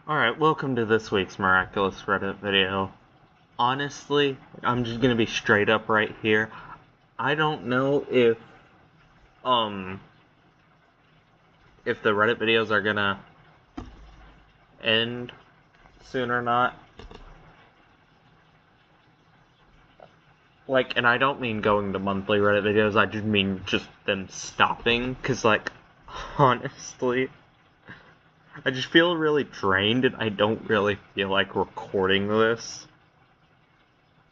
Alright, welcome to this week's Miraculous Reddit video. Honestly, I'm just gonna be straight up right here. I don't know if the Reddit videos are gonna end soon or not. Like, and I don't mean going to monthly Reddit videos, I just mean just them stopping, cause like, honestly, I just feel really drained and I don't really feel like recording this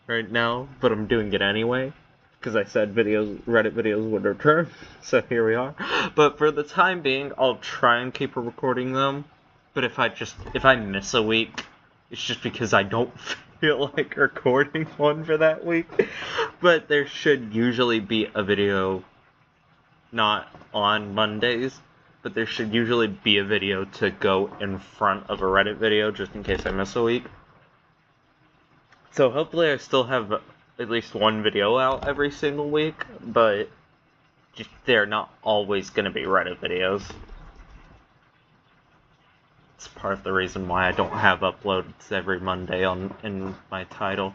right now, but I'm doing it anyway, because I said Reddit videos would return, so here we are. But for the time being, I'll try and keep recording them, but if I miss a week, it's just because I don't feel like recording one for that week. But there should usually be a video, not on Mondays, but there should usually be a video to go in front of a Reddit video, just in case I miss a week. So hopefully I still have at least one video out every single week, but just they're not always going to be Reddit videos. It's part of the reason why I don't have uploads every Monday in my title,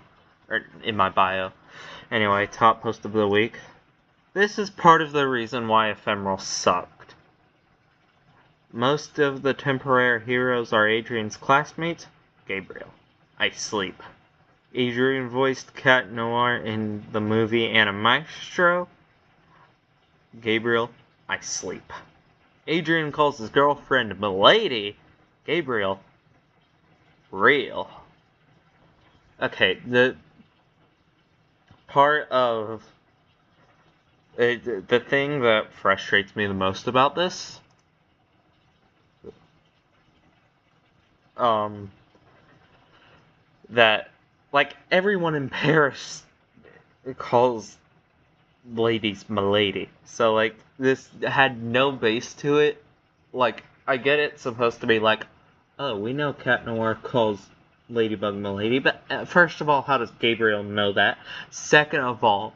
or in my bio. Anyway, top post of the week. This is part of the reason why Ephemeral sucked. Most of the temporary heroes are Adrian's classmates. Gabriel. I sleep. Adrian voiced Cat Noir in the movie Anna Maestro. Gabriel, I sleep. Adrian calls his girlfriend Milady. Gabriel, real. Okay, the part of the thing that frustrates me the most about this, that, like, everyone in Paris calls ladies Milady. So, like, this had no base to it. Like, I get it's supposed to be like, oh, we know Cat Noir calls Ladybug Milady, but first of all, how does Gabriel know that? Second of all,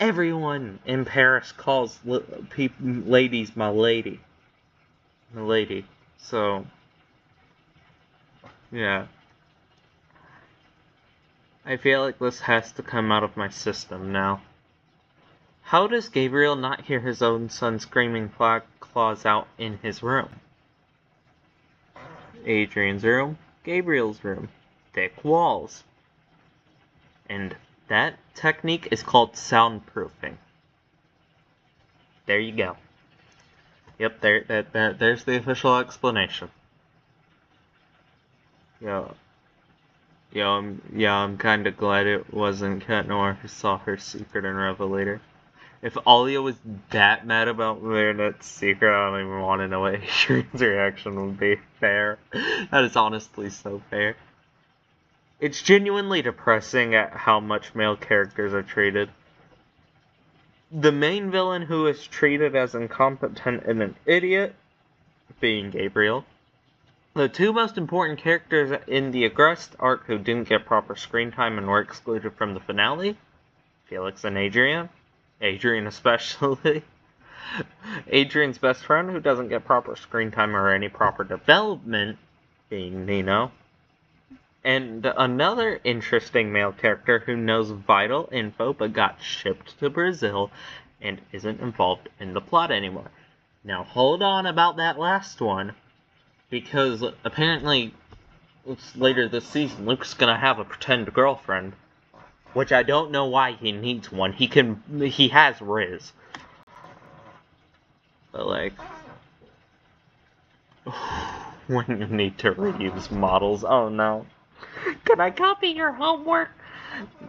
everyone in Paris calls ladies Milady. Milady. So, yeah. I feel like this has to come out of my system now. How does Gabriel not hear his own son screaming claws out in his room? Adrian's room, Gabriel's room, thick walls. And that technique is called soundproofing. There you go. Yep, there's the official explanation. I'm kinda glad it wasn't Cat Noir who saw her secret in Revelator. If Alia was that mad about Marinette's secret, I don't even want to know what Adrian's reaction would be. Fair. That is honestly so fair. It's genuinely depressing at how much male characters are treated. The main villain who is treated as incompetent and an idiot, being Gabriel. The two most important characters in the Aggressed arc who didn't get proper screen time and were excluded from the finale, Felix and Adrian. Adrian especially. Adrian's best friend who doesn't get proper screen time or any proper development, being Nino. And another interesting male character who knows vital info but got shipped to Brazil and isn't involved in the plot anymore. Now hold on about that last one, because apparently later this season Luke's gonna have a pretend girlfriend. Which I don't know why he needs one. He has Riz. But like, when you need to reuse models, oh no. Can I copy your homework?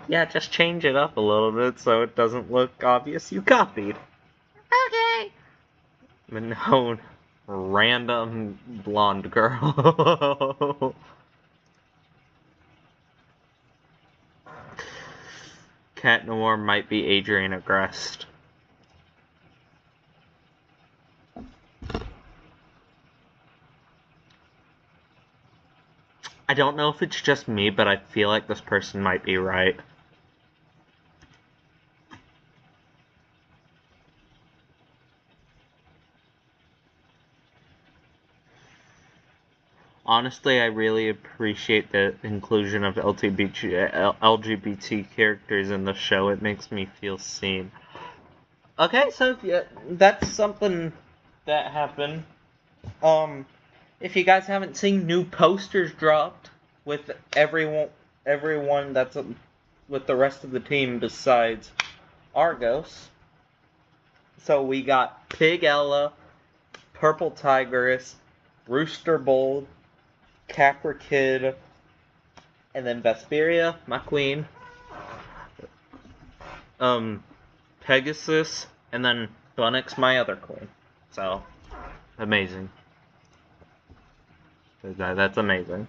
Yeah, just change it up a little bit so it doesn't look obvious you copied. Okay. But no, random blonde girl. Cat Noir might be Adrian Aggressed. I don't know if it's just me, but I feel like this person might be right. Honestly, I really appreciate the inclusion of LGBT characters in the show. It makes me feel seen. Okay, so yeah, that's something that happened. If you guys haven't seen, new posters dropped with everyone that's with the rest of the team besides Argos. So we got Pig Ella, Purple Tigress, Rooster Bold, Capra Kid, and then Vesperia, my queen. Pegasus, and then Bunnix, my other queen. So, amazing. That's amazing.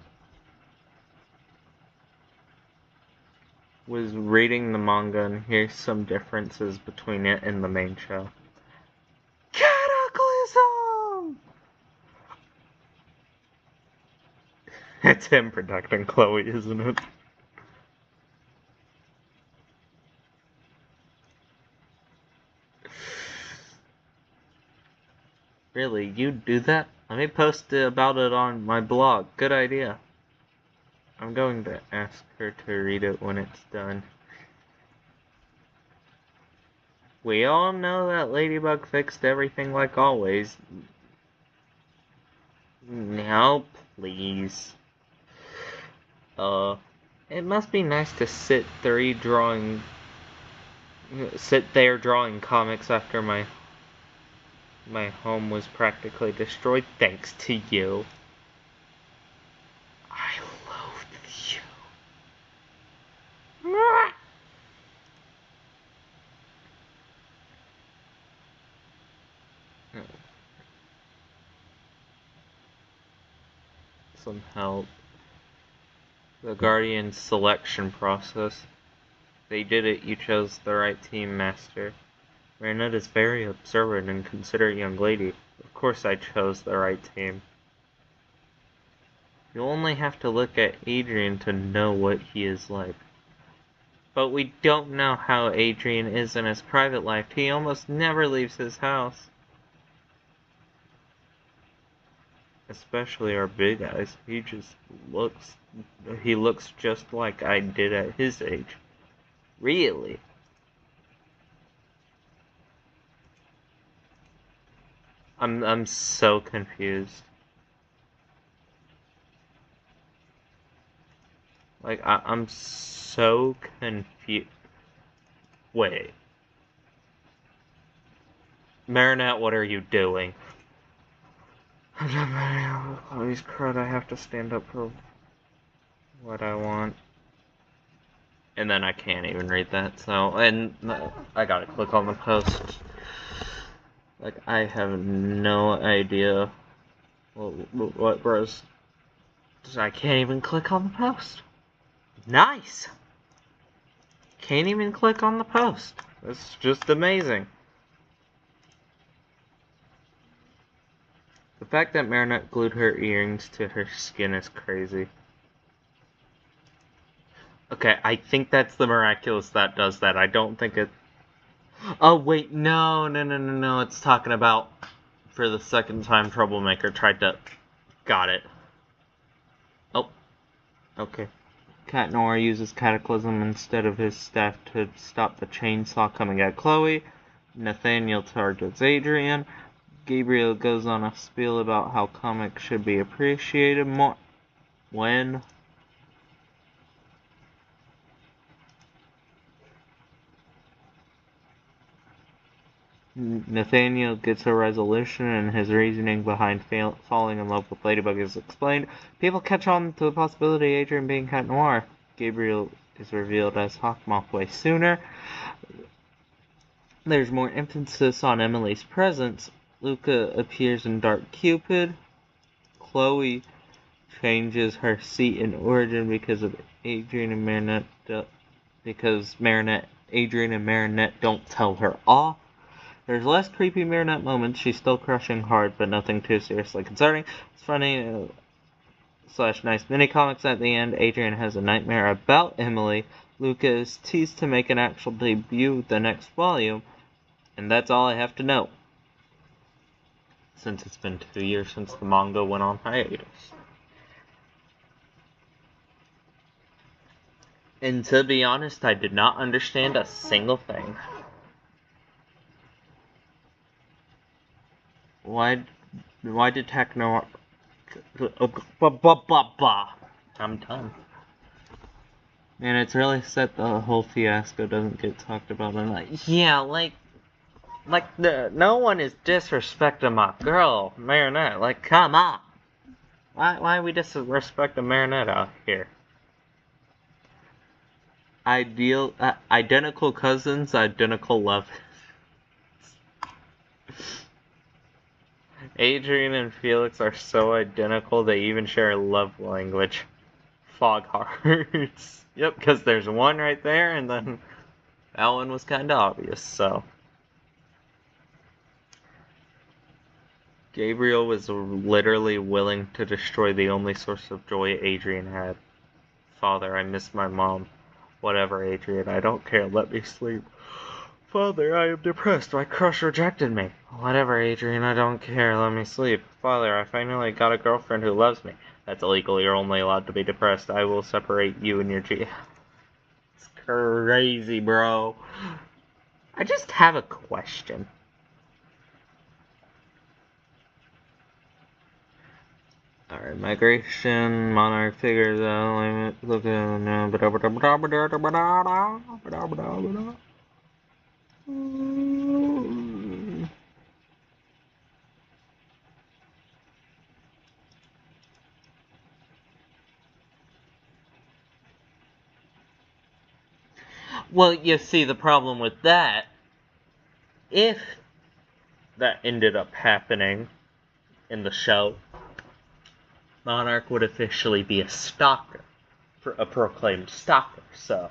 Was reading the manga, and here's some differences between it and the main show. Cataclysm! It's him protecting Chloe, isn't it? Really, you do that? Let me post about it on my blog. Good idea. I'm going to ask her to read it when it's done. We all know that Ladybug fixed everything like always. Now, please. It must be nice to sit there drawing comics after my home was practically destroyed thanks to you. I loathe you. Some help. The Guardian selection process. They did it, you chose the right team, Master. Marinette is very observant and considerate young lady. Of course I chose the right team. You only have to look at Adrian to know what he is like. But we don't know how Adrian is in his private life. He almost never leaves his house. Especially our big eyes. He looks just like I did at his age. Really? I'm so confused. Like, I'm so confused. Wait. Marinette, what are you doing? I'm not married with Chloe's crud. I have to stand up for what I want. And then I can't even read that, so, and I gotta click on the post. Like, I have no idea what bros. I can't even click on the post. Nice! Can't even click on the post. That's just amazing. The fact that Marinette glued her earrings to her skin is crazy. Okay, I think that's the Miraculous that does that. I don't think it... Oh, wait, no. It's talking about, for the second time, Troublemaker tried to... Got it. Oh. Okay. Cat Noir uses Cataclysm instead of his staff to stop the chainsaw coming at Chloe. Nathaniel targets Adrian. Gabriel goes on a spiel about how comics should be appreciated more. When? Nathaniel gets a resolution, and his reasoning behind falling in love with Ladybug is explained. People catch on to the possibility of Adrian being Cat Noir. Gabriel is revealed as Hawkmoth way sooner. There's more emphasis on Emily's presence. Luca appears in Dark Cupid. Chloe changes her seat in Origin because of Adrian and Marinette. Adrian and Marinette don't tell her off. There's less creepy Marinette moments. She's still crushing hard, but nothing too seriously concerning. It's funny / nice mini comics at the end. Adrian has a nightmare about Emily. Luca is teased to make an actual debut the next volume, and that's all I have to know. Since it's been 2 years since the manga went on hiatus. And to be honest, I did not understand a single thing. Why did Techno... I'm done. And it's really sad the whole fiasco doesn't get talked about enough. Yeah, no one is disrespecting my girl, Marinette. Like, come on. Why are we disrespecting Marinette out here? Identical cousins, identical love. Adrian and Felix are so identical they even share a love language. Fog hearts. Yep, because there's one right there, and then that one was kind of obvious, so. Gabriel was literally willing to destroy the only source of joy Adrian had. Father, I miss my mom. Whatever, Adrian, I don't care, let me sleep. Father, I am depressed, my crush rejected me. Whatever, Adrian, I don't care, let me sleep. Father, I finally got a girlfriend who loves me. That's illegal, you're only allowed to be depressed. I will separate you and your G. It's crazy, bro. I just have a question. Alright, migration, monarch figures out, limit, look at, well, you see, the problem with that, if that ended up happening in the show, Monarch would officially be a stalker, a proclaimed stalker, so.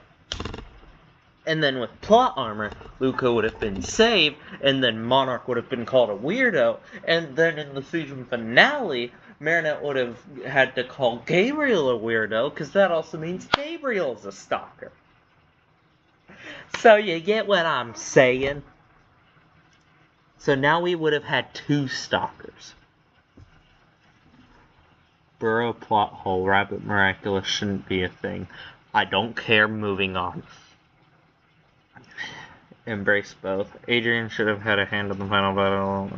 And then with plot armor, Luca would have been saved, and then Monarch would have been called a weirdo, and then in the season finale, Marinette would have had to call Gabriel a weirdo, because that also means Gabriel's a stalker. So you get what I'm saying? So now we would have had two stalkers. Burrow plot hole, Rabbit Miraculous shouldn't be a thing. I don't care, moving on. Embrace both. Adrian should have had a hand in the final battle.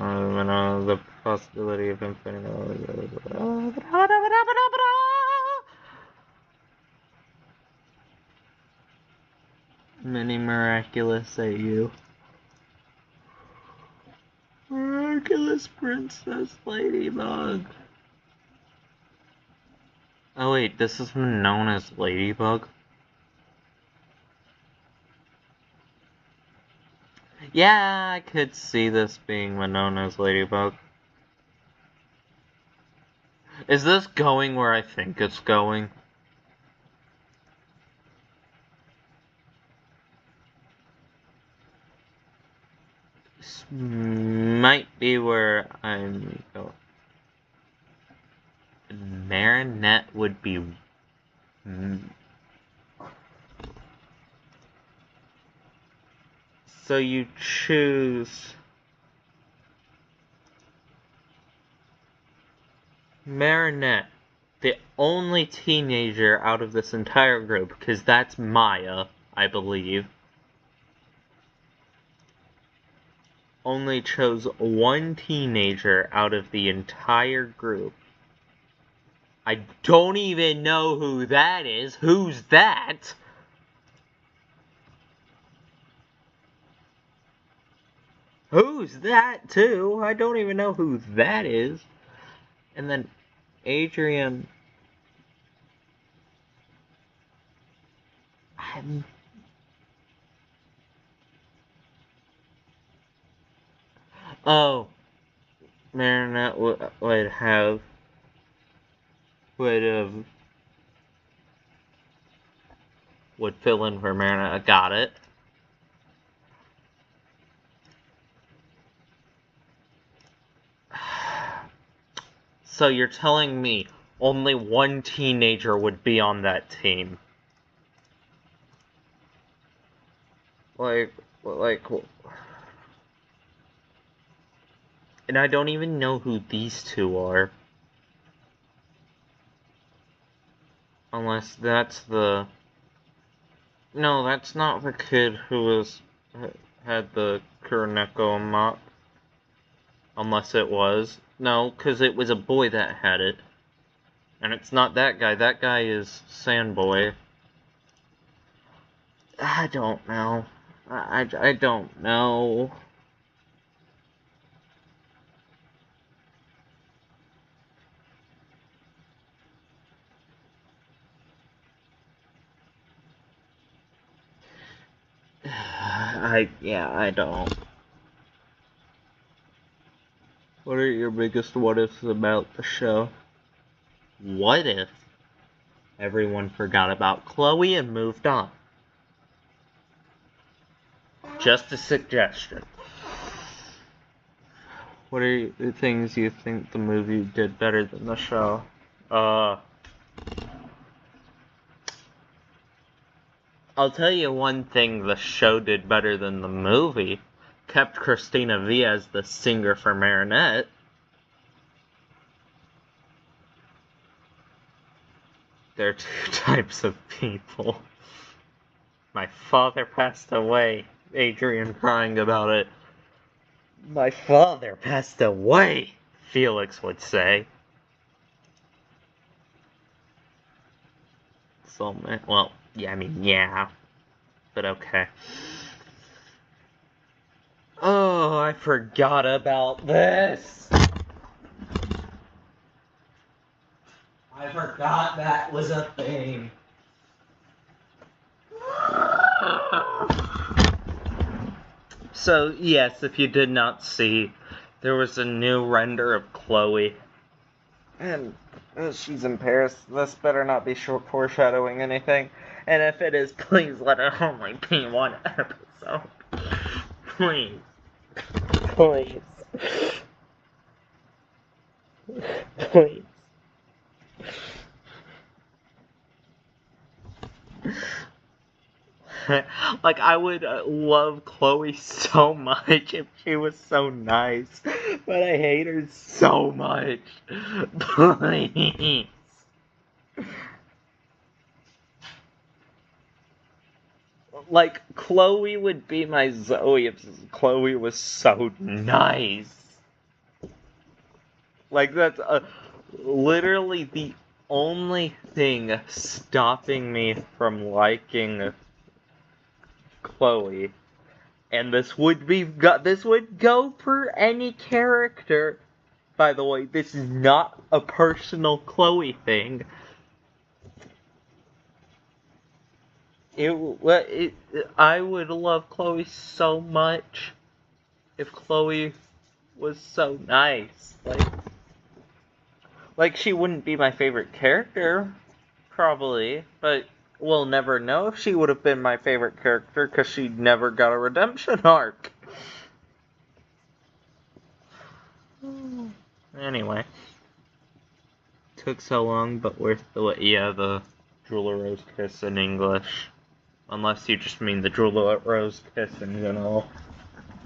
The possibility of him fighting. Mini Miraculous at you. Miraculous Princess Ladybug. Oh wait, this is known as Ladybug? Yeah, I could see this being known as Ladybug. Is this going where I think it's going? This might be where I'm going. Marinette would be... So you choose... Marinette, the only teenager out of this entire group, because that's Maya, I believe, only chose one teenager out of the entire group. I don't even know who that is. Who's that? Who's that, too? I don't even know who that is. And then Adrian... Oh. Marinette would have... would fill in for Marinette. I got it. So you're telling me only one teenager would be on that team? Like... And I don't even know who these two are. Unless that's the... No, that's not the kid who had the Kuroneko mop. Unless it was. No, because it was a boy that had it. And it's not that guy. That guy is Sandboy. I don't know. I don't know. I don't. What are your biggest what ifs about the show? What if everyone forgot about Chloe and moved on? Just a suggestion. What are the things you think the movie did better than the show? I'll tell you one thing the show did better than the movie. Kept Christina V as the singer for Marinette. There are two types of people. My father passed away. Adrian crying about it. My father passed away, Felix would say. So, well, yeah, I mean, yeah. But okay. Oh, I forgot about this. I forgot that was a thing. So, yes, if you did not see, there was a new render of Chloe. And she's in Paris. This better not be foreshadowing anything. And if it is, please let it only be one episode. Please. Please. Please. Like, I would love Chloe so much if she was so nice, but I hate her so much. Please. Like, Chloe would be my Zoe if Chloe was so nice. Like, that's literally the only thing stopping me from liking Chloe. And this would go for any character. By the way, this is not a personal Chloe thing. I would love Chloe so much if Chloe was so nice. Like she wouldn't be my favorite character, probably, but we'll never know if she would have been my favorite character because she never got a redemption arc. Anyway. Took so long, but worth the Jeweler Rose kiss in English. Unless you just mean the Jeweler Rose kiss in general.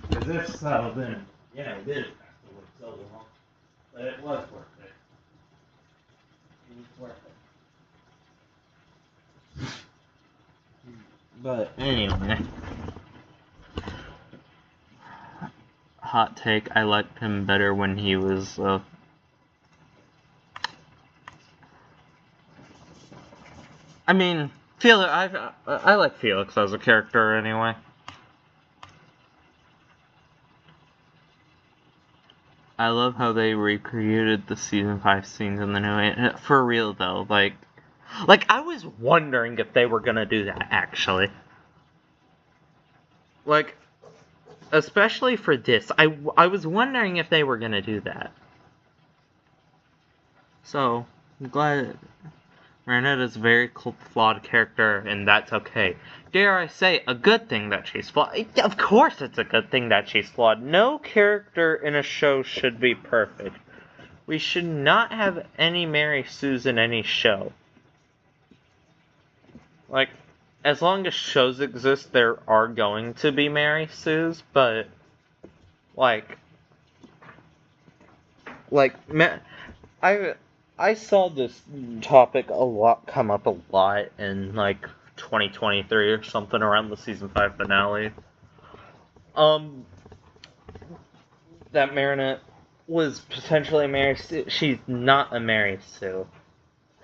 Because if so, then, yeah, it did have to work so long. But it was worth it. It was worth it. But anyway. Hot take, I liked him better when he was, I mean, Felix, I like Felix as a character anyway. I love how they recreated the season 5 scenes in the new. For real though, like I was wondering if they were gonna do that actually. Like, especially for this, I was wondering if they were gonna do that. So I'm glad. Marinette is a very flawed character, and that's okay. Dare I say, a good thing that she's flawed. Of course it's a good thing that she's flawed. No character in a show should be perfect. We should not have any Mary Sues in any show. Like, as long as shows exist, there are going to be Mary Sues, but, I saw this topic come up a lot in, 2023 or something around the season 5 finale. That Marinette was potentially Mary Sue. She's not a Mary Sue.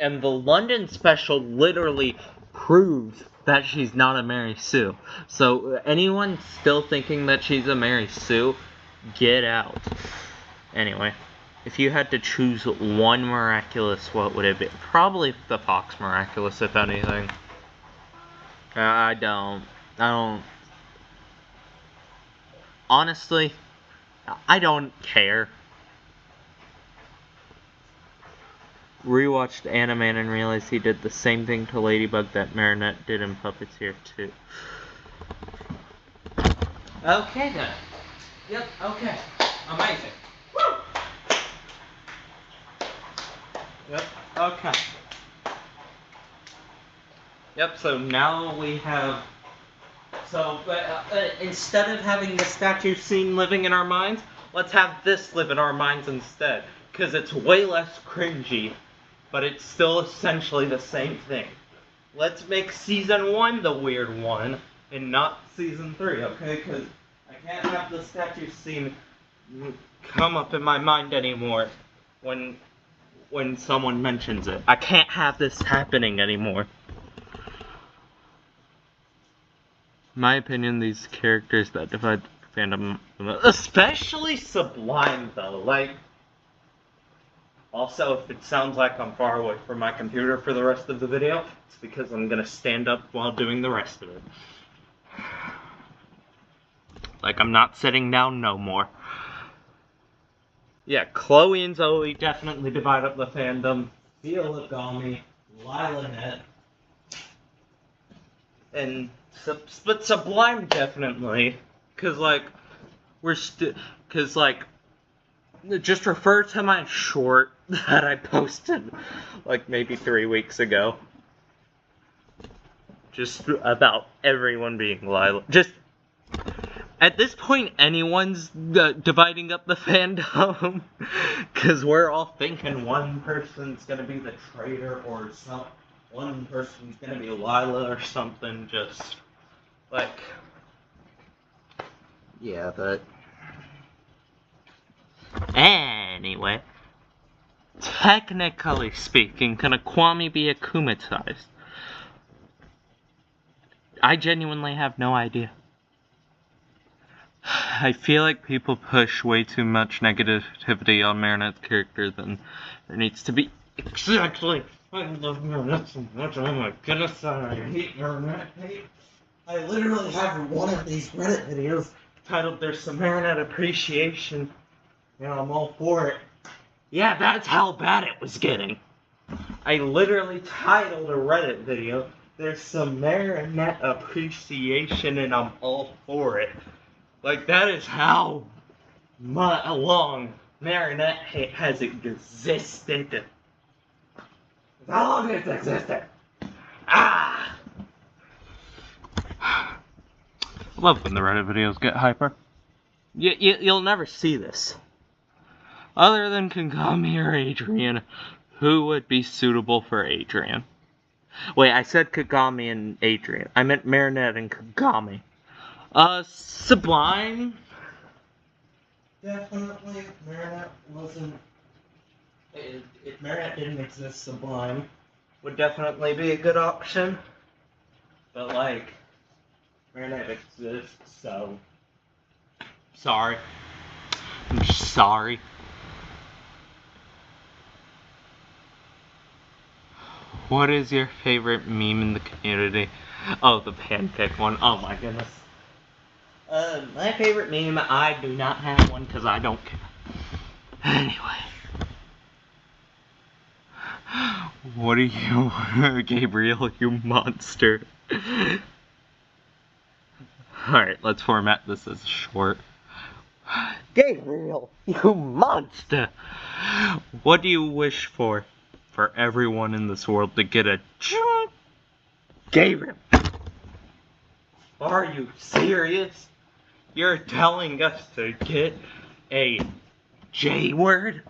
And the London special literally proves that she's not a Mary Sue. So anyone still thinking that she's a Mary Sue, get out. Anyway, if you had to choose one Miraculous, what would it be? Probably the Fox Miraculous, if anything. I don't. Honestly, I don't care. Rewatched Animan and realized he did the same thing to Ladybug that Marinette did in Puppeteer too. Okay then. Yep, okay. Amazing. Woo! Yep, okay. Yep, so now we have... So, instead of having the statue scene living in our minds, let's have this live in our minds instead. Because it's way less cringy, but it's still essentially the same thing. Let's make Season 1 the weird one, and not Season 3, okay? Because I can't have the statue scene come up in my mind anymore when someone mentions it. I can't have this happening anymore. In my opinion, these characters that divide the fandom, especially Sublime, though, like... Also, if it sounds like I'm far away from my computer for the rest of the video, it's because I'm gonna stand up while doing the rest of it. Like, I'm not sitting down no more. Yeah, Chloe and Zoe definitely divide up the fandom. Viola Gami, Lila Net, and... But Sublime definitely, cause like, just refer to my short that I posted, like, maybe 3 weeks ago. Just about everyone being Lila. Just, at this point, anyone's dividing up the fandom, cause we're all thinking one person's gonna be the traitor, or one person's gonna be Lila or something, just... Like, yeah, but anyway, technically speaking, can a Kwame be akumatized? I genuinely have no idea. I feel like people push way too much negativity on Marinette's character than there needs to be. Exactly! I love Marinette so much, oh my goodness, I hate Marinette. I literally have one of these Reddit videos titled There's Some Marinette Appreciation, and I'm all for it. Yeah, that's how bad it was getting. I literally titled a Reddit video, There's Some Marinette Appreciation, and I'm all for it. Like, that is how long Marinette has existed. How long it's existed? Ah! I love when the Reddit videos get hyper. You'll never see this. Other than Kagami or Adrian, who would be suitable for Adrian? Wait, I said Kagami and Adrian. I meant Marinette and Kagami. Sublime? Definitely, if Marinette wasn't... If Marinette didn't exist, Sublime would definitely be a good option. But, like... Marinette exists, so... Sorry. I'm sorry. What is your favorite meme in the community? Oh, the pancake one. Oh my goodness. My favorite meme, I do not have one because I don't care. Anyway. What are you, Gabriel, you monster? Alright, let's format this as short. Gabriel, you monster! What do you wish for everyone in this world to get a Gabriel? Are you serious? You're telling us to get a J word?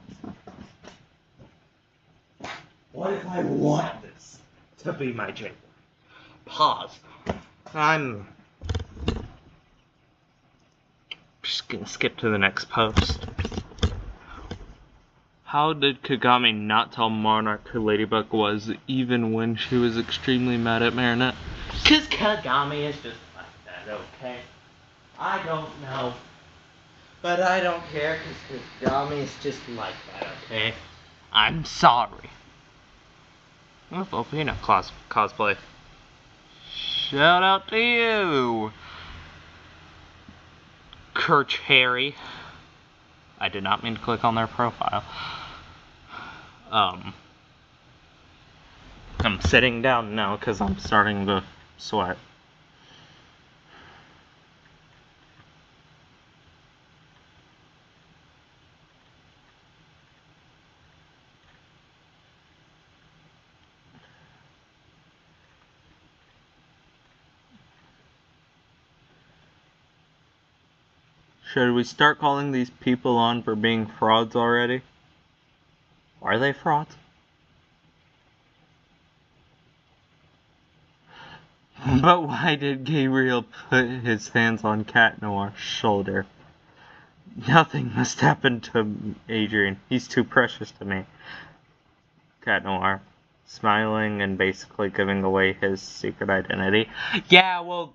What if I want this to be my J word? pause. I'm just gonna skip to the next post. How did Kagami not tell Monarch who Ladybug was, even when she was extremely mad at Marinette? 'Cause Kagami is just like that, okay? I don't know. But I don't care, 'cause Kagami is just like that, okay? I'm sorry. Volcano cosplay. Shout out to you, Kirch Harry. I did not mean to click on their profile. I'm sitting down now because I'm starting to sweat. Should we start calling these people on for being frauds already? Are they frauds? But why did Gabriel put his hands on Cat Noir's shoulder? Nothing must happen to Adrian. He's too precious to me. Cat Noir, smiling and basically giving away his secret identity. Yeah, well,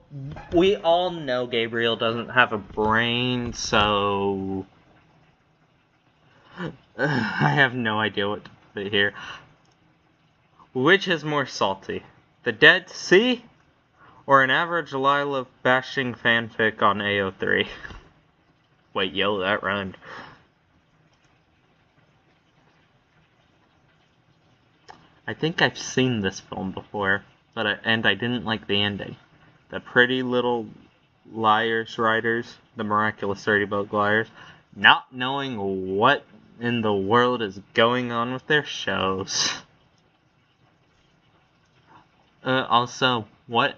we all know Gabriel doesn't have a brain, so I have no idea what to put here. Which is more salty? The Dead Sea? Or an average Lila bashing fanfic on AO3? Wait, yo, that rhymed. I think I've seen this film before, and I didn't like the ending. The Pretty Little Liars writers, the Miraculous Ladybug Liars, not knowing what in the world is going on with their shows. Also, what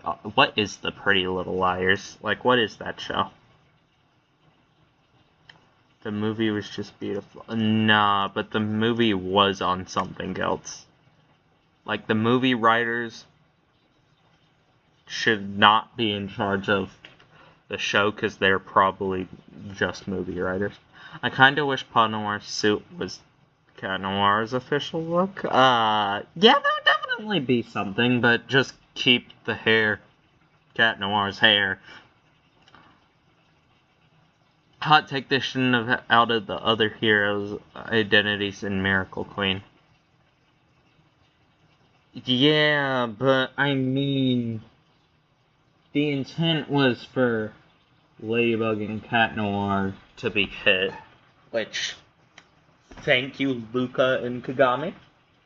is the Pretty Little Liars? Like, what is that show? The movie was just beautiful. Nah, but the movie was on something else. Like, the movie writers should not be in charge of the show because they're probably just movie writers. I kind of wish Pot Noir's suit was Cat Noir's official look. Yeah, that would definitely be something, but just keep the hair Cat Noir's hair. Hot take, they shouldn't have outed the other heroes' identities in Miracle Queen. Yeah, but I mean, the intent was for Ladybug and Cat Noir to be hit, which, thank you, Luca and Kagami,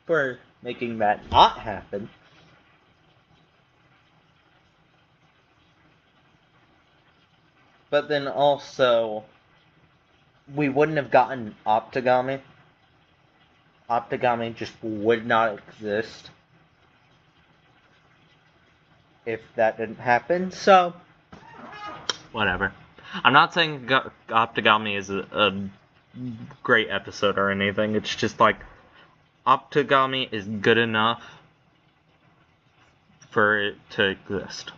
for making that not happen. But then also, we wouldn't have gotten Optigami. Optigami just would not exist if that didn't happen, so whatever. I'm not saying Optigami is a great episode or anything, it's just like, Optigami is good enough for it to exist.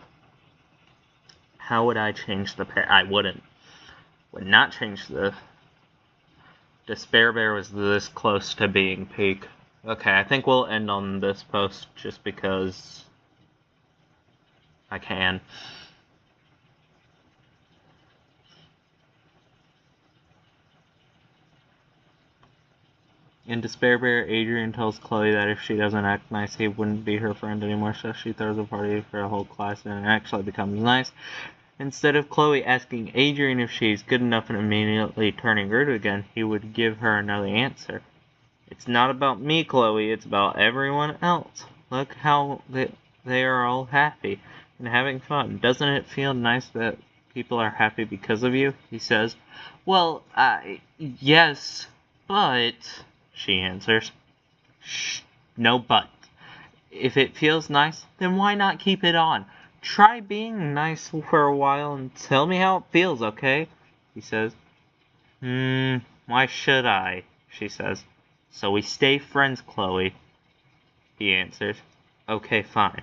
How would I change the pair? I wouldn't. Would not change the... Despair Bear was this close to being peak. Okay, I think we'll end on this post just because I can. In Despair Bear, Adrian tells Chloe that if she doesn't act nice, he wouldn't be her friend anymore, so she throws a party for a whole class and it actually becomes nice. Instead of Chloe asking Adrian if she's good enough and immediately turning rude again, he would give her another answer. It's not about me, Chloe, it's about everyone else. Look how they are all happy and having fun. Doesn't it feel nice that people are happy because of you? He says. Well, yes, but, she answers. Shh, no but. If it feels nice, then why not keep it on? Try being nice for a while and tell me how it feels, okay? He says. Why should I? She says. So we stay friends, Chloe. He answers. Okay, fine.